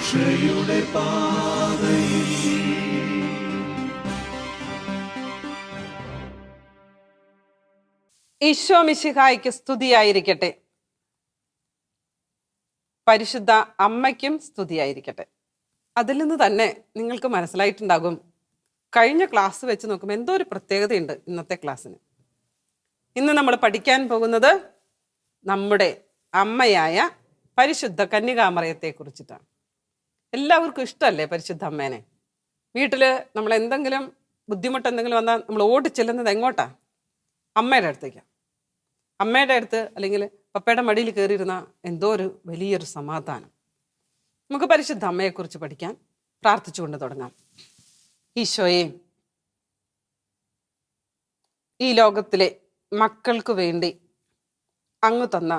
രക്ഷയുടെ പാതയിൽ. ഈശോ മിശിഹായ്ക്ക് സ്തുതിയായിരിക്കട്ടെ. പരിശുദ്ധ അമ്മയ്ക്കും സ്തുതിയായിരിക്കട്ടെ. അതിൽ നിന്ന് തന്നെ നിങ്ങൾക്ക് മനസ്സിലായിട്ടുണ്ടാകും, കഴിഞ്ഞ ക്ലാസ് വെച്ച് നോക്കുമ്പോൾ എന്തോ ഒരു പ്രത്യേകതയുണ്ട് ഇന്നത്തെ ക്ലാസ്സിന്. ഇന്ന് നമ്മൾ പഠിക്കാൻ പോകുന്നത് നമ്മുടെ അമ്മയായ പരിശുദ്ധ കന്യകാമറിയത്തെ കുറിച്ചിട്ടാണ്. എല്ലാവർക്കും ഇഷ്ടമല്ലേ പരിശുദ്ധ അമ്മേനെ? വീട്ടിൽ നമ്മൾ എന്തെങ്കിലും ബുദ്ധിമുട്ട് എന്തെങ്കിലും വന്നാൽ നമ്മൾ ഓടിച്ചെല്ലുന്നത് എങ്ങോട്ടാ? അമ്മയുടെ അടുത്തേക്കാണ്. അമ്മയുടെ അടുത്ത് അല്ലെങ്കിൽ പപ്പയുടെ മടിയിൽ കയറിയിരുന്ന എന്തോ ഒരു വലിയൊരു സമാധാനം. നമുക്ക് പരിശുദ്ധ അമ്മയെക്കുറിച്ച് പഠിക്കാൻ പ്രാർത്ഥിച്ചുകൊണ്ട് തുടങ്ങാം. ഈശോയെ, ഈ ലോകത്തിലെ മക്കൾക്ക് വേണ്ടി അങ്ങ് തന്ന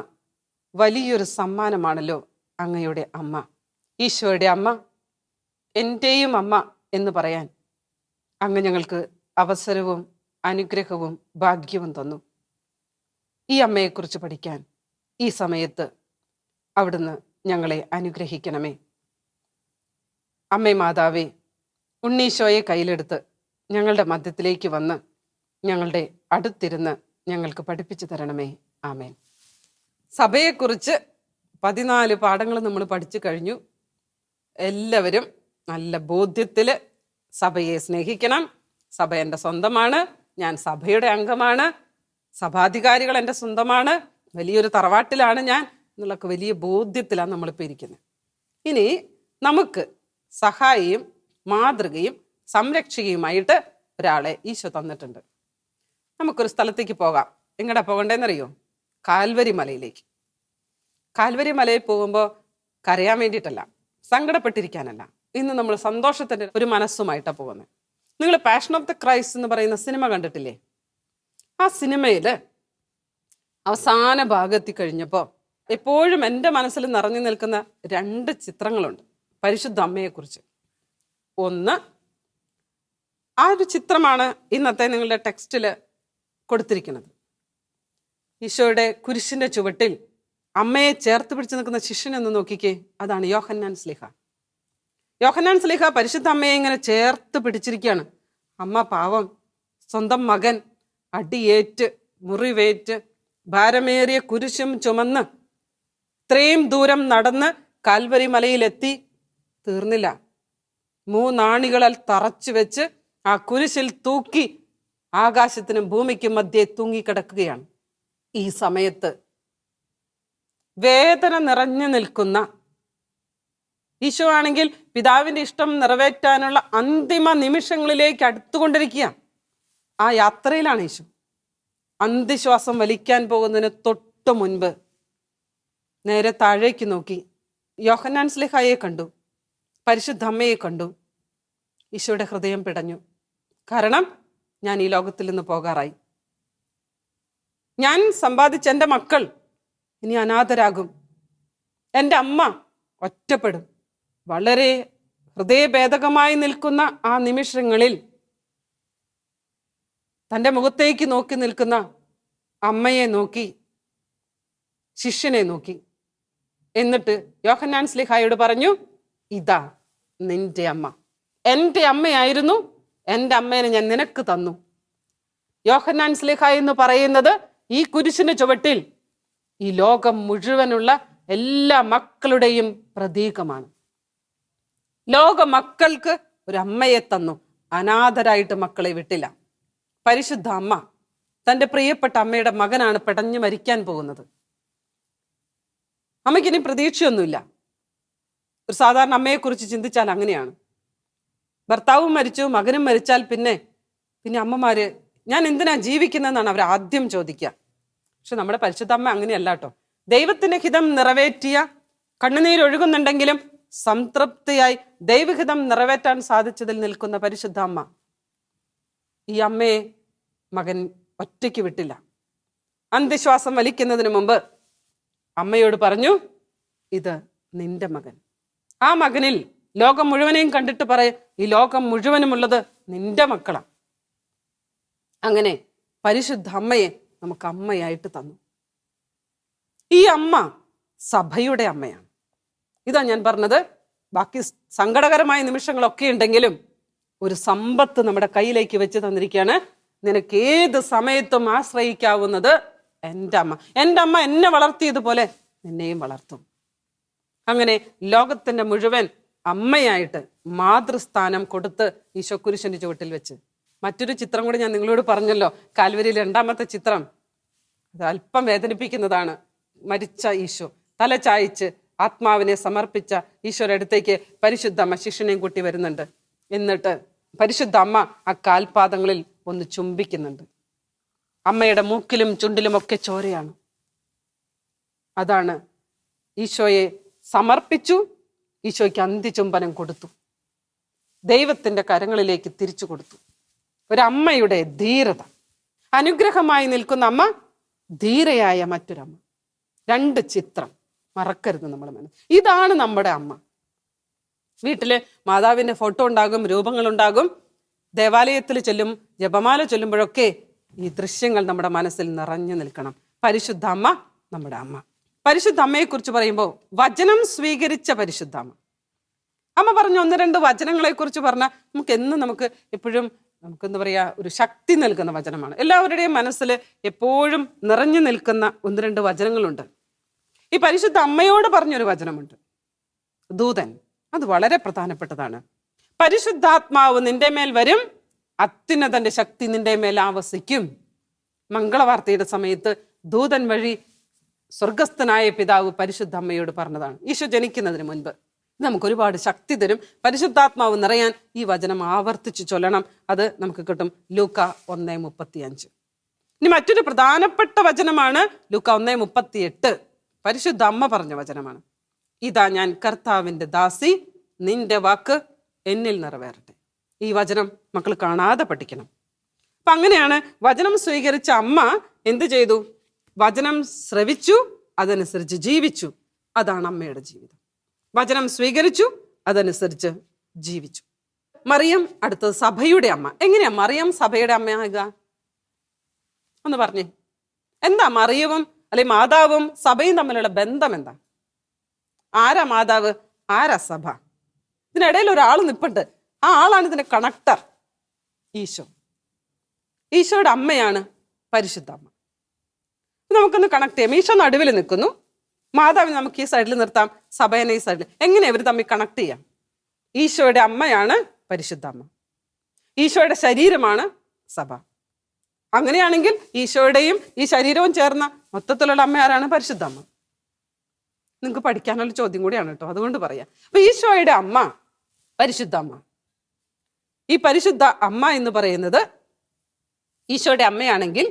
വലിയൊരു സമ്മാനമാണല്ലോ അങ്ങയുടെ അമ്മ. ഈശോയുടെ അമ്മ, എൻ്റെയും അമ്മ എന്ന് പറയാൻ അങ്ങ് ഞങ്ങൾക്ക് അവസരവും അനുഗ്രഹവും ഭാഗ്യവും തന്നു. ഈ അമ്മയെക്കുറിച്ച് പഠിക്കാൻ ഈ സമയത്ത് അവിടുന്ന് ഞങ്ങളെ അനുഗ്രഹിക്കണമേ. അമ്മേ മാതാവേ, ഉണ്ണീശോയെ കയ്യിലെടുത്ത് ഞങ്ങളുടെ മധ്യത്തിലേക്ക് വന്ന് ഞങ്ങളുടെ അടുത്തിരുന്ന് ഞങ്ങൾക്ക് പഠിപ്പിച്ചു തരണമേ. ആമേൻ. സഭയെക്കുറിച്ച് 14 പാഠങ്ങൾ നമ്മൾ പഠിച്ചു കഴിഞ്ഞു. എല്ലാവരും നല്ല ബോധ്യത്തിൽ സഭയെ സ്നേഹിക്കണം. സഭ എൻ്റെ സ്വന്തമാണ്, ഞാൻ സഭയുടെ അംഗമാണ്, സഭാധികാരികൾ എൻ്റെ സ്വന്തമാണ്, വലിയൊരു തറവാട്ടിലാണ് ഞാൻ എന്നുള്ളൊക്കെ വലിയ ബോധ്യത്തിലാണ് നമ്മളിപ്പോൾ ഇരിക്കുന്നത്. ഇനി നമുക്ക് സഹായിയും മാതൃകയും സംരക്ഷകയുമായിട്ട് ഒരാളെ ഈശോ തന്നിട്ടുണ്ട്. നമുക്കൊരു സ്ഥലത്തേക്ക് പോകാം. എങ്ങടാ പോകണ്ടേന്നറിയോ? കാൽവരി മലയിലേക്ക്. കാൽവരി മലയിൽ പോകുമ്പോൾ കരയാൻ വേണ്ടിയിട്ടല്ല, സങ്കടപ്പെട്ടിരിക്കാനല്ല. ഇന്ന് നമ്മൾ സന്തോഷത്തിൻ്റെ ഒരു മനസ്സുമായിട്ടാണ് പോകുന്നത്. നിങ്ങൾ പാഷൻ ഓഫ് ദ ക്രൈസ്റ്റ് എന്ന് പറയുന്ന സിനിമ കണ്ടിട്ടില്ലേ? ആ സിനിമയിൽ അവസാന ഭാഗത്തിൽ കഴിഞ്ഞപ്പോൾ എപ്പോഴും എൻ്റെ മനസ്സിൽ നിറഞ്ഞു നിൽക്കുന്ന 2 ചിത്രങ്ങളുണ്ട് പരിശുദ്ധ അമ്മയെക്കുറിച്ച്. ഒന്ന്, ആ ഒരു ചിത്രമാണ് ഇന്നത്തെ നിങ്ങളുടെ ടെക്സ്റ്റിൽ കൊടുത്തിരിക്കുന്നത്. ഈശോയുടെ കുരിശിൻ്റെ ചുവട്ടിൽ അമ്മയെ ചേർത്ത് പിടിച്ച് നിൽക്കുന്ന ശിഷ്യനെന്ന് നോക്കിക്കേ, അതാണ് യോഹന്നാൻ സ്ലീഹ. യോഹന്നാൻ സ്ലീഹ പരിശുദ്ധ അമ്മയെ ഇങ്ങനെ ചേർത്ത് പിടിച്ചിരിക്കുകയാണ്. അമ്മ പാവം, സ്വന്തം മകൻ അടിയേറ്റ് മുറിവേറ്റ് ഭാരമേറിയ കുരിശും ചുമന്ന് ഇത്രയും ദൂരം നടന്ന് കാൽവരി മലയിലെത്തി. തീർന്നില്ല, 3 ആണികളാൽ തറച്ചു വെച്ച് ആ കുരിശിൽ തൂക്കി ആകാശത്തിനും ഭൂമിക്കും മധ്യേ തൂങ്ങിക്കിടക്കുകയാണ്. ഈ സമയത്ത് വേദന നിറഞ്ഞു നിൽക്കുന്ന ഈശോ ആണെങ്കിൽ പിതാവിൻ്റെ ഇഷ്ടം നിറവേറ്റാനുള്ള അന്തിമ നിമിഷങ്ങളിലേക്ക് അടുത്തുകൊണ്ടിരിക്കുക. ആ യാത്രയിലാണ് ഈശോ. അന്ത്യശ്വാസം വലിക്കാൻ പോകുന്നതിന് തൊട്ട് മുൻപ് നേരെ താഴേക്ക് നോക്കി യോഹന്നാൻ സ്ലീഹായെ കണ്ടു, പരിശുദ്ധ അമ്മയെ കണ്ടു. ഈശോയുടെ ഹൃദയം പിടഞ്ഞു. കാരണം ഞാൻ ഈ ലോകത്തിൽ നിന്ന് പോകാറായി. ഞാൻ സമ്പാദിച്ച എൻ്റെ മക്കൾ ഇനി അനാഥരാകും. എൻ്റെ അമ്മ ഒറ്റപ്പെടും. വളരെ ഹൃദയഭേദകമായി നിൽക്കുന്ന ആ നിമിഷങ്ങളിൽ തൻ്റെ മുഖത്തേക്ക് നോക്കി നിൽക്കുന്ന അമ്മയെ നോക്കി, ശിഷ്യനെ നോക്കി. എന്നിട്ട് യോഹന്നാൻ സ്ലീഹായോട് പറഞ്ഞു, ഇതാ നിന്റെ അമ്മ. എൻ്റെ അമ്മയായിരുന്നു, എൻ്റെ അമ്മേനെ ഞാൻ നിനക്ക് തന്നു. യോഹന്നാൻ സ്ലീഹ എന്ന് പറയുന്നത് ഈ കുരിശിന് ചുവട്ടിൽ ഈ ലോകം മുഴുവനുള്ള എല്ലാ മക്കളുടെയും പ്രതീകമാണ്. ലോക മക്കൾക്ക് ഒരു അമ്മയെ തന്നു. അനാഥരായിട്ട് മക്കളെ വിട്ടില്ല. പരിശുദ്ധ അമ്മ തൻ്റെ പ്രിയപ്പെട്ട അമ്മയുടെ മകനാണ് പെടഞ്ഞു മരിക്കാൻ പോകുന്നത്. അമ്മയ്ക്കിനി പ്രതീക്ഷയൊന്നുമില്ല. ഒരു സാധാരണ അമ്മയെക്കുറിച്ച് ചിന്തിച്ചാൽ അങ്ങനെയാണ്. ഭർത്താവും മരിച്ചു, മകനും മരിച്ചാൽ പിന്നെ അമ്മമാര് ഞാൻ എന്തിനാ ജീവിക്കുന്നതെന്നാണ് അവർ ആദ്യം ചോദിക്കുക. പക്ഷെ നമ്മുടെ പരിശുദ്ധ അമ്മ അങ്ങനെയല്ല കേട്ടോ. ദൈവത്തിന്റെ ഹിതം നിറവേറ്റിയ, കണ്ണുനീരൊഴുകുന്നുണ്ടെങ്കിലും സംതൃപ്തിയായി ദൈവഹിതം നിറവേറ്റാൻ സാധിച്ചതിൽ നിൽക്കുന്ന പരിശുദ്ധ അമ്മ. ഈ അമ്മയെ മകൻ ഒറ്റയ്ക്ക് വിട്ടില്ല. അന്ത്യശ്വാസം വലിക്കുന്നതിന് മുമ്പ് അമ്മയോട് പറഞ്ഞു, ഇത് നിന്റെ മകൻ. ആ മകനിൽ ലോകം മുഴുവനെയും കണ്ടിട്ട് പറയും, ഈ ലോകം മുഴുവനുമുള്ളത് നിന്റെ മക്കളാണ്. അങ്ങനെ പരിശുദ്ധ അമ്മയെ നമുക്ക് അമ്മയായിട്ട് തന്നു. ഈ അമ്മ സഭയുടെ അമ്മയാണ്. ഇതാ ഞാൻ പറഞ്ഞത്, ബാക്കി സങ്കടകരമായ നിമിഷങ്ങളൊക്കെ ഉണ്ടെങ്കിലും ഒരു സമ്പത്ത് നമ്മുടെ കയ്യിലേക്ക് വെച്ച് തന്നിരിക്കുകയാണ്. നിനക്ക് ഏത് സമയത്തും ആശ്രയിക്കാവുന്നത് എൻ്റെ അമ്മ. എൻ്റെ അമ്മ എന്നെ വളർത്തിയതുപോലെ നിന്നെയും വളർത്തും. അങ്ങനെ ലോകത്തിന്റെ മുഴുവൻ അമ്മയായിട്ട് മാതൃസ്ഥാനം കൊടുത്ത് ഈശോ കുരിശിന്റെ ചുവട്ടിൽ വെച്ച്. മറ്റൊരു ചിത്രം കൂടി ഞാൻ നിങ്ങളോട് പറഞ്ഞല്ലോ, കാൽവരിയിൽ 2ാമത്തെ ചിത്രം. അത് അല്പം വേദനിപ്പിക്കുന്നതാണ്. മരിച്ച ഈശോ തല ചായ്ച്ച് ആത്മാവിനെ സമർപ്പിച്ച ഈശോയുടെ അടുത്തേക്ക് പരിശുദ്ധ അമ്മ ശിഷ്യനെയും കൂട്ടി വരുന്നുണ്ട്. എന്നിട്ട് പരിശുദ്ധ അമ്മ ആ കാൽപാദങ്ങളിൽ ഒന്ന് ചുംബിക്കുന്നുണ്ട്. അമ്മയുടെ മൂക്കിലും ചുണ്ടിലും ഒക്കെ ചോരയാണ്. അതാണ് ഈശോയെ സമർപ്പിച്ചു, ഈശോയ്ക്ക് അന്ത്യചുംബനം കൊടുത്തു, ദൈവത്തിന്റെ കരങ്ങളിലേക്ക് തിരിച്ചു കൊടുത്തു. ഒരമ്മയുടെ ധീരത, അനുഗ്രഹമായി നിൽക്കുന്ന അമ്മ, ധീരയായ മറ്റൊരമ്മ. 2 ചിത്രം മറക്കരുത് നമ്മുടെ മനസ്സ്. ഇതാണ് നമ്മുടെ അമ്മ. വീട്ടില് മാതാവിന്റെ ഫോട്ടോ ഉണ്ടാകും, രൂപങ്ങളുണ്ടാകും. ദേവാലയത്തിൽ ചെല്ലും, ജപമാല ചൊല്ലുമ്പോഴൊക്കെ ഈ ദൃശ്യങ്ങൾ നമ്മുടെ മനസ്സിൽ നിറഞ്ഞു നിൽക്കണം. പരിശുദ്ധ അമ്മ നമ്മുടെ അമ്മ. പരിശുദ്ധ അമ്മയെ കുറിച്ച് പറയുമ്പോൾ വചനം സ്വീകരിച്ച പരിശുദ്ധ അമ്മ. അമ്മ പറഞ്ഞ 1-2 വചനങ്ങളെ കുറിച്ച് പറഞ്ഞാൽ നമുക്ക് എപ്പോഴും എന്താ പറയാ, ഒരു ശക്തി നൽകുന്ന വചനമാണ്. എല്ലാവരുടെയും മനസ്സിൽ എപ്പോഴും നിറഞ്ഞു നിൽക്കുന്ന 1-2 വചനങ്ങളുണ്ട്. ഈ പരിശുദ്ധ അമ്മയോട് പറഞ്ഞൊരു വചനമുണ്ട്, ദൂതൻ. അത് വളരെ പ്രധാനപ്പെട്ടതാണ്. പരിശുദ്ധാത്മാവ് നിന്റെ മേൽ വരും, അത്യുന്നതന്റെ ശക്തി നിന്റെ മേൽ ആവസിക്കും. മംഗളവാർത്തയുടെ സമയത്ത് ദൂതൻ വഴി സ്വർഗസ്ഥനായ പിതാവ് പരിശുദ്ധ അമ്മയോട് പറഞ്ഞതാണ്, ഈശോ ജനിക്കുന്നതിന് മുൻപ്. നമുക്ക് ഒരുപാട് ശക്തി തരും. പരിശുദ്ധാത്മാവ് നിറയാൻ ഈ വചനം ആവർത്തിച്ച് ചൊല്ലണം. അത് നമുക്ക് കിട്ടും ലൂക്ക 1:35. ഇനി മറ്റൊരു പ്രധാനപ്പെട്ട വചനമാണ് ലൂക്ക 1:38. പരിശുദ്ധ അമ്മ പറഞ്ഞ വചനമാണ്, ഇതാ ഞാൻ കർത്താവിൻ്റെ ദാസി, നിന്റെ വാക്ക് എന്നിൽ നിറവേറട്ടെ. ഈ വചനം മക്കൾ കാണാതെ പഠിക്കണം. അപ്പൊ അങ്ങനെയാണ് വചനം സ്വീകരിച്ച അമ്മ എന്ത് ചെയ്തു? വചനം ശ്രവിച്ചു, അതനുസരിച്ച് ജീവിച്ചു. അതാണ് അമ്മയുടെ ജീവിതം. വചനം സ്വീകരിച്ചു, അതനുസരിച്ച് ജീവിച്ചു. മറിയം അടുത്തത് സഭയുടെ അമ്മ. എങ്ങനെയാ മറിയം സഭയുടെ അമ്മയാകുക? ഒന്ന് പറഞ്ഞേ. എന്താ മറിയവും അല്ലെ മാതാവും സഭയും തമ്മിലുള്ള ബന്ധം എന്താ? ആരാ മാതാവ്, ആരാ സഭ? ഇതിനിടയിൽ ഒരാൾ നിൽപ്പുണ്ട്. ആ ആളാണ് ഇതിന്റെ കണക്ടർ, ഈശോ. ഈശോയുടെ അമ്മയാണ് പരിശുദ്ധ അമ്മ. നമുക്കൊന്ന് കണക്ട് ചെയ്യാം. ഈശോ നടുവിൽ നിൽക്കുന്നു, മാതാവിനെ നമുക്ക് ഈ സൈഡിൽ നിർത്താം, സഭേനെ ഈ സൈഡിൽ. എങ്ങനെ ഇവർ തമ്മിൽ കണക്ട് ചെയ്യാം? ഈശോയുടെ അമ്മയാണ് പരിശുദ്ധ അമ്മ, ഈശോയുടെ ശരീരമാണ് സഭ. അങ്ങനെയാണെങ്കിൽ ഈശോയുടെയും ഈ ശരീരവും ചേർന്ന മൊത്തത്തിലുള്ള അമ്മ ആരാണ്? പരിശുദ്ധ അമ്മ. നിങ്ങൾക്ക് പഠിക്കാനുള്ള ചോദ്യം കൂടിയാണ് കേട്ടോ, അതുകൊണ്ട് പറയാം. അപ്പൊ ഈശോയുടെ അമ്മ പരിശുദ്ധ അമ്മ. ഈ പരിശുദ്ധ അമ്മ എന്ന് പറയുന്നത് ഈശോയുടെ അമ്മയാണെങ്കിൽ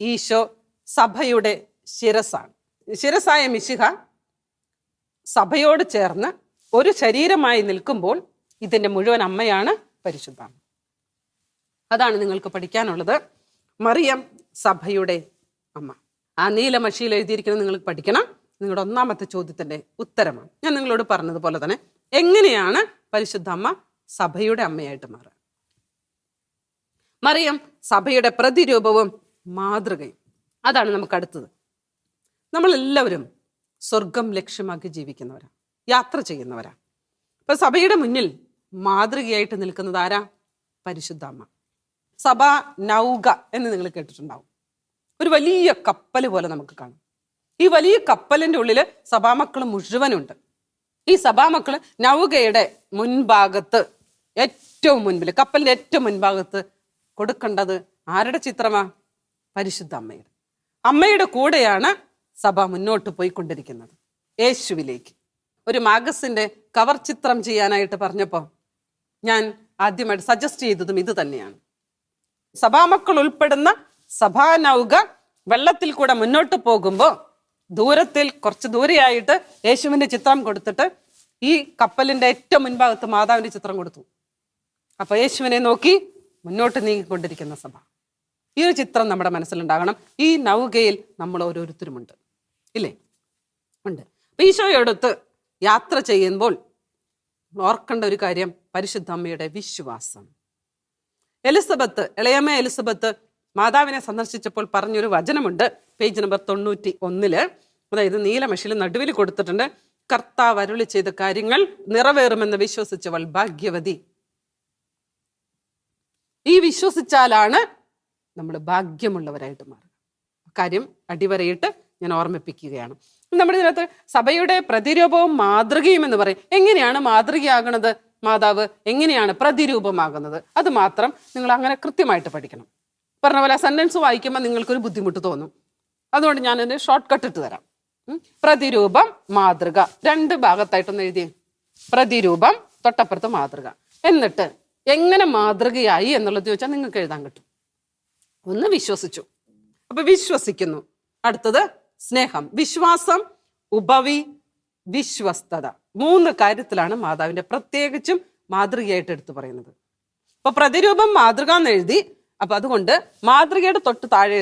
ഈശോ സഭയുടെ ശിരസാണ്. ശിരസായ മിശിഹ സഭയോട് ചേർന്ന് ഒരു ശരീരമായി നിൽക്കുമ്പോൾ ഇതിൻ്റെ മുഴുവൻ അമ്മയാണ് പരിശുദ്ധ അമ്മ. അതാണ് നിങ്ങൾക്ക് പഠിക്കാനുള്ളത്. മറിയം സഭയുടെ അമ്മ. ആ നീലമഷിയിൽ എഴുതിയിരിക്കുന്നത് നിങ്ങൾക്ക് പഠിക്കണം. നിങ്ങളുടെ 1ാമത്തെ ചോദ്യത്തിൻ്റെ ഉത്തരമാണ്. ഞാൻ നിങ്ങളോട് പറഞ്ഞതുപോലെ തന്നെ എങ്ങനെയാണ് പരിശുദ്ധ അമ്മ സഭയുടെ അമ്മയായിട്ട് മാറുക? മറിയം സഭയുടെ പ്രതിരൂപവും മാതൃകയും. അതാണ് നമുക്ക് അടുത്തത്. നമ്മളെല്ലാവരും സ്വർഗം ലക്ഷ്യമാക്കി ജീവിക്കുന്നവരാ, യാത്ര ചെയ്യുന്നവരാ. അപ്പൊ സഭയുടെ മുന്നിൽ മാതൃകയായിട്ട് നിൽക്കുന്നത് ആരാ? പരിശുദ്ധ അമ്മ. സഭാ നൗക എന്ന് നിങ്ങൾ കേട്ടിട്ടുണ്ടാവും. ഒരു വലിയ കപ്പൽ പോലെ നമുക്ക് കാണാം. ഈ വലിയ കപ്പലിന്റെ ഉള്ളിൽ സഭാമക്കൾ മുഴുവനുണ്ട്. ഈ സഭാമക്കൾ നൗകയുടെ മുൻഭാഗത്ത്, ഏറ്റവും മുൻപിൽ, കപ്പലിന്റെ ഏറ്റവും മുൻഭാഗത്ത് കൊടുക്കേണ്ടത് ആരുടെ ചിത്രമാ? പരിശുദ്ധ അമ്മയുടെ. അമ്മയുടെ കൂടെയാണ് സഭ മുന്നോട്ട് പോയിക്കൊണ്ടിരിക്കുന്നത്, യേശുവിലേക്ക്. ഒരു മാഗസിന്റെ കവർ ചിത്രം ചെയ്യാനായിട്ട് പറഞ്ഞപ്പോൾ ഞാൻ ആദ്യമായിട്ട് സജസ്റ്റ് ചെയ്തതും ഇത് തന്നെയാണ്. സഭാമക്കൾ ഉൾപ്പെടുന്ന സഭാനൗക വെള്ളത്തിൽ കൂടെ മുന്നോട്ട് പോകുമ്പോൾ ദൂരത്തിൽ, കുറച്ച് ദൂരെയായിട്ട് യേശുവിന്റെ ചിത്രം കൊടുത്തിട്ട് ഈ കപ്പലിന്റെ ഏറ്റവും മുൻഭാഗത്ത് മാതാവിന്റെ ചിത്രം കൊടുത്തു. അപ്പൊ യേശുവിനെ നോക്കി മുന്നോട്ട് നീങ്ങിക്കൊണ്ടിരിക്കുന്ന സഭ. ഈ ഒരു ചിത്രം നമ്മുടെ മനസ്സിലുണ്ടാകണം. ഈ നൗകയിൽ നമ്മൾ ഓരോരുത്തരുമുണ്ട്, ഇല്ലേ? ഉണ്ട്. അപ്പൊ ഈശോയോടൊത്ത് യാത്ര ചെയ്യുമ്പോൾ ഓർക്കേണ്ട ഒരു കാര്യം പരിശുദ്ധ അമ്മയുടെ വിശ്വാസം. എലിസബത്ത്, ഇളയമ്മ എലിസബത്ത് മാതാവിനെ സന്ദർശിച്ചപ്പോൾ പറഞ്ഞൊരു വചനമുണ്ട്, പേജ് നമ്പർ 91. അതായത് നീലമഷിയിൽ നടുവിൽ കൊടുത്തിട്ടുണ്ട്, കർത്താവ് അരുളി ചെയ്ത കാര്യങ്ങൾ നിറവേറുമെന്ന് വിശ്വസിച്ചവൾ ഭാഗ്യവതി. ഈ വിശ്വസിച്ചാലാണ് നമ്മൾ ഭാഗ്യമുള്ളവരായിട്ട് മാറുക. കാര്യം അടിവരയിട്ട് ഞാൻ ഓർമ്മിപ്പിക്കുകയാണ്. നമ്മുടെ ഇതിനകത്ത് സഭയുടെ പ്രതിരൂപവും മാതൃകയും എന്ന് പറയും. എങ്ങനെയാണ് മാതൃകയാകുന്നത്? മാതാവ് എങ്ങനെയാണ് പ്രതിരൂപമാകുന്നത്? അത് മാത്രം നിങ്ങൾ അങ്ങനെ കൃത്യമായിട്ട് പഠിക്കണം. പറഞ്ഞ പോലെ സെന്റൻസ് വായിക്കുമ്പോൾ നിങ്ങൾക്കൊരു ബുദ്ധിമുട്ട് തോന്നും. അതുകൊണ്ട് ഞാനതിന് ഷോർട്ട് കട്ട് ഇട്ട് തരാം. പ്രതിരൂപം, മാതൃക, 2 ഭാഗത്തായിട്ടൊന്ന് എഴുതിയേ. പ്രതിരൂപം, തൊട്ടപ്പുറത്ത് മാതൃക. എന്നിട്ട് എങ്ങനെ മാതൃകയായി എന്നുള്ളത് ചോദിച്ചാൽ നിങ്ങൾക്ക് എഴുതാൻ കിട്ടും. ഒന്ന് വിശ്വസിച്ചു, അപ്പൊ വിശ്വസിക്കുന്നു. അടുത്തത് സ്നേഹം, വിശ്വാസം, ഉപവി, വിശ്വസ്തത. 3 കാര്യത്തിലാണ് മാതാവിന്റെ പ്രത്യേകിച്ചും മാതൃകയായിട്ട് എടുത്തു പറയുന്നത്. അപ്പൊ പ്രതിരൂപം, മാതൃക എന്ന് എഴുതി. അപ്പൊ അതുകൊണ്ട് മാതൃകയുടെ തൊട്ട് താഴെ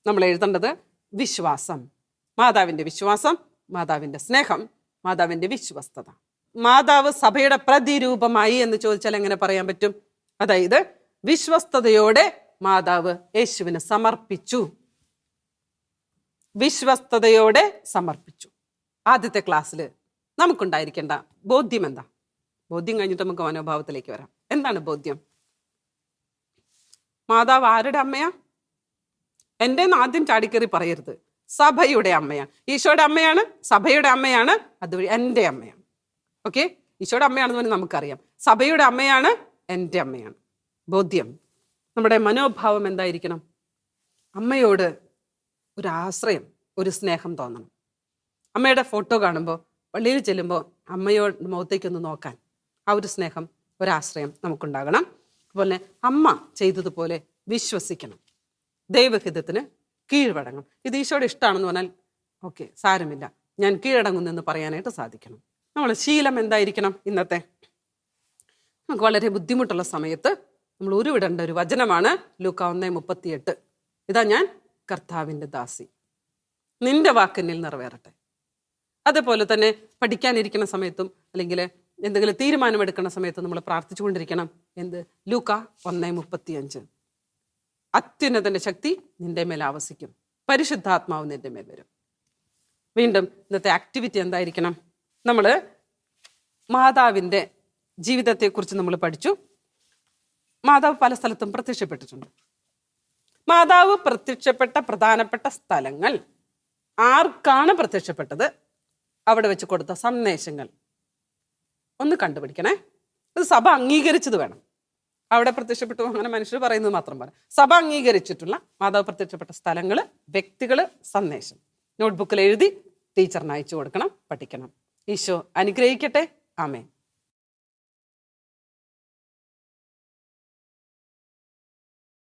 നമ്മൾ എഴുതേണ്ടത് വിശ്വാസം, മാതാവിന്റെ വിശ്വാസം, മാതാവിന്റെ സ്നേഹം, മാതാവിന്റെ വിശ്വസ്തത. മാതാവ് സഭയുടെ പ്രതിരൂപമായി എന്ന് ചോദിച്ചാൽ എങ്ങനെ പറയാൻ പറ്റും? അതായത് വിശ്വസ്തയോടെ മാതാവ് യേശുവിന് സമർപ്പിച്ചു. വിശ്വസ്തയോടെ സമർപ്പിച്ചു. ആദ്യത്തെ ക്ലാസ്സിൽ നമുക്കുണ്ടായിരിക്കേണ്ട ബോധ്യം എന്താ? ബോധ്യം കഴിഞ്ഞിട്ട് നമുക്ക് മനോഭാവത്തിലേക്ക് വരാം. എന്താണ് ബോധ്യം? മാതാവ് ആരുടെ അമ്മയാ? എൻ്റെ ആദ്യം ചാടിക്കേറി പറയരുത്. സഭയുടെ അമ്മയാണ്. ഈശോയുടെ അമ്മയാണ്, സഭയുടെ അമ്മയാണ്, അതുവഴി എൻ്റെ അമ്മയാണ്. ഓക്കെ, ഈശോയുടെ അമ്മയാണെന്ന് പറഞ്ഞാൽ നമുക്കറിയാം. സഭയുടെ അമ്മയാണ്, എൻ്റെ അമ്മയാണ്. ബോധ്യം. നമ്മുടെ മനോഭാവം എന്തായിരിക്കണം? അമ്മയോട് ഒരു ആശ്രയം, ഒരു സ്നേഹം തോന്നണം. അമ്മയുടെ ഫോട്ടോ കാണുമ്പോൾ, പള്ളിയിൽ ചെല്ലുമ്പോൾ അമ്മയോട് മുഖത്തേക്കൊന്ന് നോക്കാൻ ആ ഒരു സ്നേഹം, ഒരാശ്രയം നമുക്കുണ്ടാകണം. അതുപോലെ അമ്മ ചെയ്തതുപോലെ വിശ്വസിക്കണം, ദൈവഹിതത്തിന് കീഴ്വഴങ്ങും. ഇത് ഈശോയുടെ ഇഷ്ടമാണെന്ന് പറഞ്ഞാൽ ഓക്കെ, സാരമില്ല, ഞാൻ കീഴടങ്ങുന്നെന്ന് പറയാനായിട്ട് സാധിക്കണം. നമ്മൾ ശീലം എന്തായിരിക്കണം? ഇന്നത്തെ നമുക്ക് വളരെ ബുദ്ധിമുട്ടുള്ള സമയത്ത് നമ്മൾ ഉരുവിടേണ്ട ഒരു വചനമാണ് ലൂക്കാ 1:38. ഇതാ ഞാൻ കർത്താവിൻ്റെ ദാസി, നിന്റെ വാക്കിനിൽ നിറവേറട്ടെ. അതേപോലെ തന്നെ പഠിക്കാനിരിക്കുന്ന സമയത്തും അല്ലെങ്കിൽ എന്തെങ്കിലും തീരുമാനമെടുക്കുന്ന സമയത്തും നമ്മൾ പ്രാർത്ഥിച്ചുകൊണ്ടിരിക്കണം. എന്ത്? ലൂക്കാ 1:35. അത്യുന്നതന്റെ ശക്തി നിന്റെ മേൽ ആവസിക്കും, പരിശുദ്ധാത്മാവ് നിന്റെ മേൽ വരും. വീണ്ടും ഇന്നത്തെ ആക്ടിവിറ്റി എന്തായിരിക്കണം? നമ്മൾ മാതാവിൻ്റെ ജീവിതത്തെക്കുറിച്ച് നമ്മൾ പഠിച്ചു. മാതാവ് പല സ്ഥലത്തും പ്രത്യക്ഷപ്പെട്ടിട്ടുണ്ട്. മാതാവ് പ്രത്യക്ഷപ്പെട്ട പ്രധാനപ്പെട്ട സ്ഥലങ്ങൾ, ആർക്കാണ് പ്രത്യക്ഷപ്പെട്ടത്, അവിടെ വെച്ച് കൊടുത്ത സന്ദേശങ്ങൾ ഒന്ന് കണ്ടുപിടിക്കണേ. ഇത് സഭ അംഗീകരിച്ചത് വേണം. അവിടെ പ്രത്യക്ഷപ്പെട്ടു അങ്ങനെ മനുഷ്യർ പറയുന്നത് മാത്രം പോലെ സഭ അംഗീകരിച്ചിട്ടുള്ള മാതാവ് പ്രത്യക്ഷപ്പെട്ട സ്ഥലങ്ങൾ, വ്യക്തികൾ, സന്ദേശം നോട്ട്ബുക്കിൽ എഴുതി ടീച്ചറിന് അയച്ചു കൊടുക്കണം, പഠിക്കണം. ഈശോ അനുഗ്രഹിക്കട്ടെ. ആമേൻ.